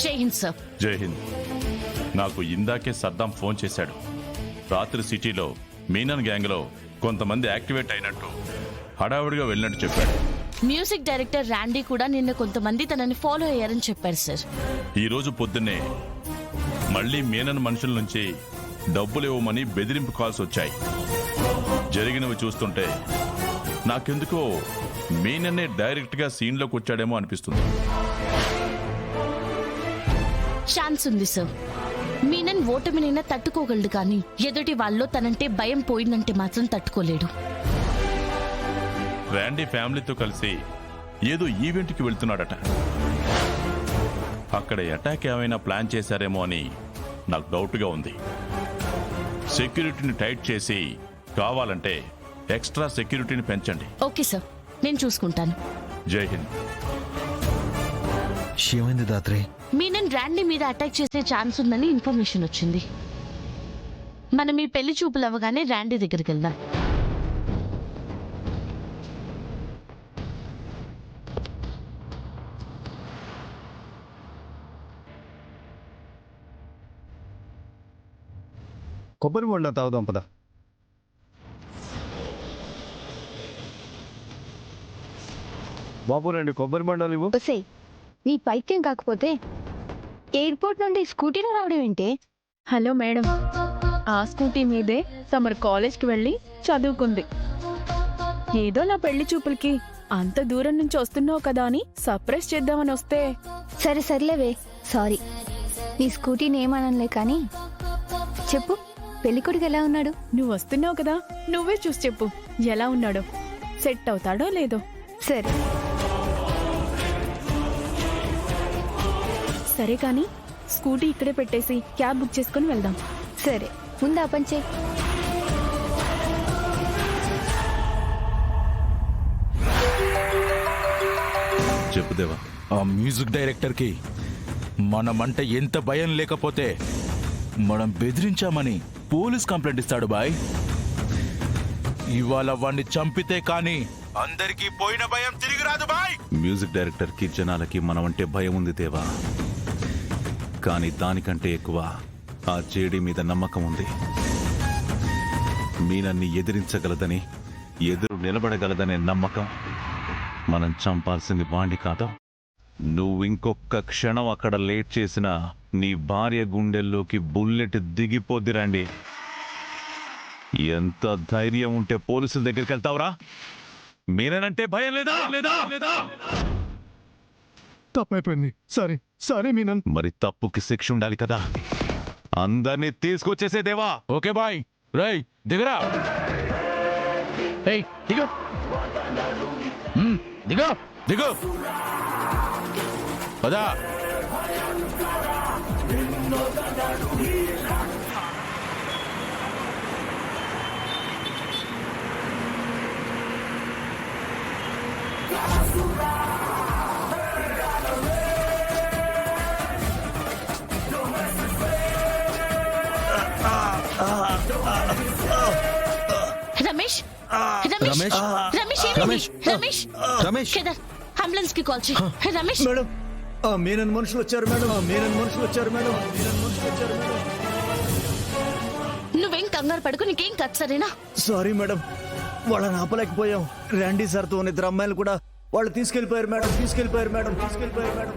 జై హింద్ సార్. జై హింద్. నాకు ఇందాకే సద్దాం ఫోన్ చేశాడు. రాత్రి సిటీలో మీనన్ గ్యాంగ్ లో కొంతమంది యాక్టివేట్ అయినట్టు హడావుడిగా వెళ్ళినట్టు చెప్పాడు. మ్యూజిక్ డైరెక్టర్ ర్యాండీ కూడా నిన్న కొంతమంది తనని ఫాలో అయ్యారని చెప్పారు సార్. ఈ రోజు పొద్దున్నే మళ్ళీ మీనన్ మనుషుల నుంచి డబ్బులు ఇవ్వమని బెదిరింపు కాల్స్ వచ్చాయి. జరిగినవి చూస్తుంటే నాకెందుకో మీనన్నే డైరెక్ట్ గా సీన్ లోకి వచ్చాడేమో అనిపిస్తుంది. ఛాన్స్ ఉంది సార్. మీనన్ ఓటమినైనా తట్టుకోగలడు, కానీ ఎదుటి వాళ్ళలో తనంటే భయం పోయిందంటే మాత్రం తట్టుకోలేడు. ర్యాండీ ఫ్యామిలీతో కలిసి ఏదో ఈవెంట్ కి వెళ్తున్నాడట. అక్కడ అటాక్ ఏమైనా ప్లాన్ చేశారేమో అని నాకు డౌట్ గా ఉంది. సెక్యూరిటీని టైట్ చేసి కావాలంటే ఎక్స్ట్రా సెక్యూరిటీని పెంచండి. ఓకే సార్, నేను చూసుకుంటాను. జై హింద్. ఏమైంది దాత్రే? మీనన్ ర్యాండీ మీద అటాక్ చేసే ఛాన్స్ ఉందని ఇన్ఫర్మేషన్ వచ్చింది. మనం ఈ పెళ్లి చూపులు అవ్వగానే ర్యాండీ దగ్గరికి వెళ్దాం. కొబ్బరి బొండ తాగుదాం పద. బాబు రండి, కొబ్బరి బొండాలు ఇవ్వు. ఒసేయ్, నీ పైత్యం కాకపోతే ఎయిర్పోర్ట్ నుండి స్కూటీలో రావడం ఏంటి? హలో మేడం, ఆ స్కూటీ మీదే తమరు కాలేజ్కి వెళ్ళి చదువుకుంది. ఏదో నా పెళ్లి చూపులకి అంత దూరం నుంచి వస్తున్నావు కదా అని సర్ప్రైజ్ చేద్దామని వస్తే. సరే సర్లేవే, సారీ. నీ స్కూటీని ఏమనలే కానీ చెప్పు, పెళ్ళికొడుకు ఎలా ఉన్నాడు? నువ్వు వస్తున్నావు కదా, నువ్వే చూసి చెప్పు ఎలా ఉన్నాడో, సెట్ అవుతాడో లేదో. సరే సరే కానీ స్కూటీ ఇక్కడే పెట్టేసి క్యాబ్ బుక్ చేసుకుని వెళ్దాం. సరే, ముందు ఆ పని చేయి. చెప్పుదేవా. ఆ మ్యూజిక్ డైరెక్టర్ కి మనమంటే ఎంత భయం లేకపోతే మనం బెదిరించామని పోలీస్ కంప్లైంట్ ఇస్తాడు బాయ్. ఇవాళ వాణ్ణి చంపితే కానీ అందరికీ పోయిన భయం తిరిగి రాదు బాయ్. మ్యూజిక్ డైరెక్టర్ కి జనాలకి మనం అంటే భయం ఉంది దేవా, కానీ దానికంటే ఎక్కువ ఆ జేడీ మీద నమ్మకం ఉంది. మీనన్ని ఎదిరించగలదని, ఎదురు నిలబడగలదనే నమ్మకం. మనం చంపాల్సింది వాణ్ణి కాదా? నువ్వు ఇంకొక క్షణం అక్కడ లేట్ చేసినా నీ భార్య గుండెల్లోకి బుల్లెట్ దిగిపోద్ది. రండి, ఎంత ధైర్యం ఉంటే పోలీసుల దగ్గరికి వెళ్తావురా? మీరేనంటే భయం లేదా? లేదా లేదా తప్పైపోయింది, సారీ సారీ మీనన్. మరి తప్పుకి శిక్ష ఉండాలి కదా. అందరినీ తీసుకొచ్చేసే దేవా. Okay bye. రై దిగరా. ఏయ్ దిగు దిగు దిగు పదా. రమేష్ రమేష్ రమేష్ రమేష్ రమేష్ రమేష్ కేదార్, అంబులెన్స్ కి కాల్ చేయి. రమేష్ మేడం, ఆ మీనన్ మనుషులు వచ్చారు మేడం. మీనన్ మనుషులు వచ్చారు మేడం. మీనన్ మనుషులు వచ్చారు మేడం. నువ్వేం కంగారు పడుకు, నీకేం కాదు సరేనా? సారీ మేడం, వాళ్ళని ఆపలేకపోయాం. ర్యాండీ సార్తో ఉన్న ఇద్దరు అమ్మాయిలు కూడా వాళ్ళు తీసుకెళ్లిపోయారు మేడం. తీసుకెళ్లిపోయారు మేడం. తీసుకెళ్లిపోయారు మేడం.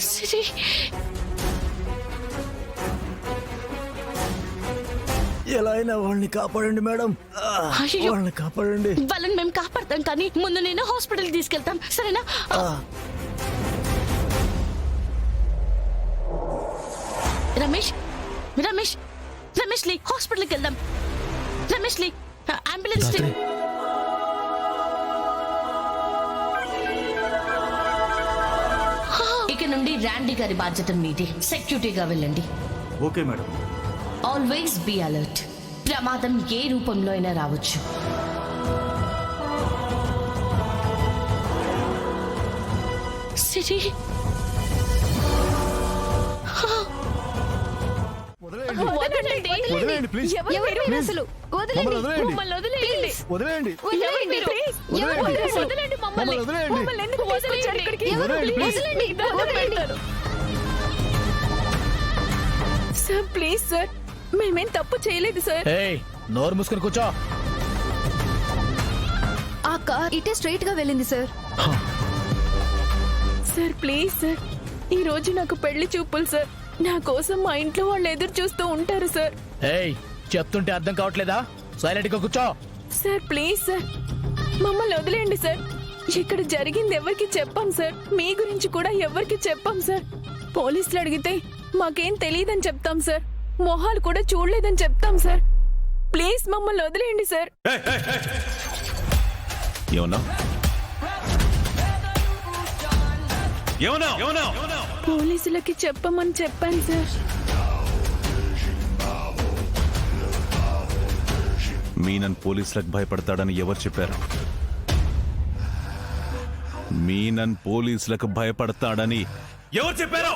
సిరి, ఎలా అయినా వాళ్ళని కాపాడండి మేడం. అయ్యో. వాళ్ళని కాపాడండి. వాళ్ళని మేము కాపాడతాం, కానీ ముందు నేను హాస్పిటల్ తీసుకెళ్తాం సరేనా? రమేష్ రమేష్ రమేష్ లీ, హాస్పిటల్కి వెళ్దాం. రమేష్ లీ, అంబులెన్స్ లీ. ఇక నుండి ర్యాండీ గారి బాధ్యత మీది. సెక్యూరిటీగా వెళ్ళండి. Okay madam. Always be alert. ప్రమాదం ఏ రూపంలో అయినా రావచ్చు. సిరి, వదలండి. వదిలేయండి ప్లీజ్. ఎవరు మీరు అసలు? వదలండి. మమ్మల్ని వదిలేయండి. మమ్మల్ని వదిలేయండి. వదిలేయండి. వదలండి. ప్లీజ్. ఎవరు మీరు అసలు? వదలండి మమ్మల్ని. మమ్మల్ని వదిలేయండి. మమ్మల్ని ఎందుకు తీసుకొచ్చారు ఇక్కడికి? వదిలేయండి, ప్లీజ్. వదిలేండి, దండం పెడతాను. సార్ ప్లీజ్ సార్, మేమేం తప్పు చేయలేదు సార్. ఏయ్ నోరు మూసుకొని కూర్చో. ఆ కార్ ఇటే స్ట్రైట్ గా వెళ్ళింది సార్. సార్ ప్లీజ్ సార్, ఈ రోజు నాకు పెళ్లి చూపులు సార్. నా కోసం మా ఇంట్లో వాళ్ళు ఎదురు చూస్తూ ఉంటారు సార్. ఏయ్ చెప్తుంటే అర్థం కావట్లేదా? సైలెంట్ గా కూర్చో. సార్ ప్లీజ్ సార్, మమ్మల్ని వదిలేయండి సార్. ఇక్కడ జరిగింది ఎవరికి చెప్పాం సార్, మీ గురించి కూడా ఎవరికి చెప్పాం సార్. పోలీసులు అడిగితే మాకేం తెలియదని చెప్తాం సార్, మొహాలు కూడా చూడలేదని చెప్తాం సార్. ప్లీజ్ మమ్మల్ని వదిలేయండి సార్. ఏమన్నా పోలీసులకి చెప్పమని చెప్పాను సార్. మీనన్ పోలీసులకు భయపడతాడని ఎవరు చెప్పారు? మీనన్ పోలీసులకు భయపడతాడని ఎవరు చెప్పారు?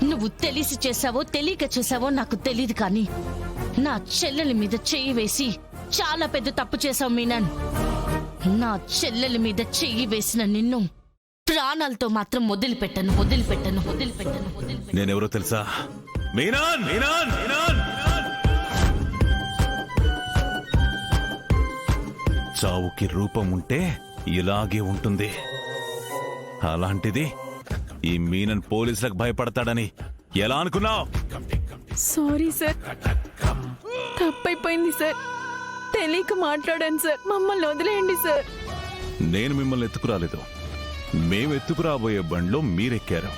నువ్వు తెలిసి చేసావో తెలియక చేసావో నాకు తెలియదు కానీ నా చెల్లెలి మీద చెయ్యి వేసి చాలా పెద్ద తప్పు చేసావు మీనన్. నా చెల్లెలి మీద చెయ్యి వేసిన నిన్ను ప్రాణాలతో మాత్రం వదిలిపెట్టను. నేనెవరో తెలుసా? మీనాన్ మీనాన్ మీనాన్ చావుకి రూపం ఉంటే ఇలాగే ఉంటుంది. అలాంటిది ఈ మీనన్ పోలీసులకు భయపడతాడని ఎలా అనుకున్నావు? సారీ సార్, తప్పైపోయింది సార్. తెలియక మాట్లాడాను సార్, మమ్మల్ని వదిలేయండి సార్. నేను మిమ్మల్ని ఎత్తుకురాలేదు. మేము ఎత్తుకురాబోయే బండ్లో మీరెక్కారు.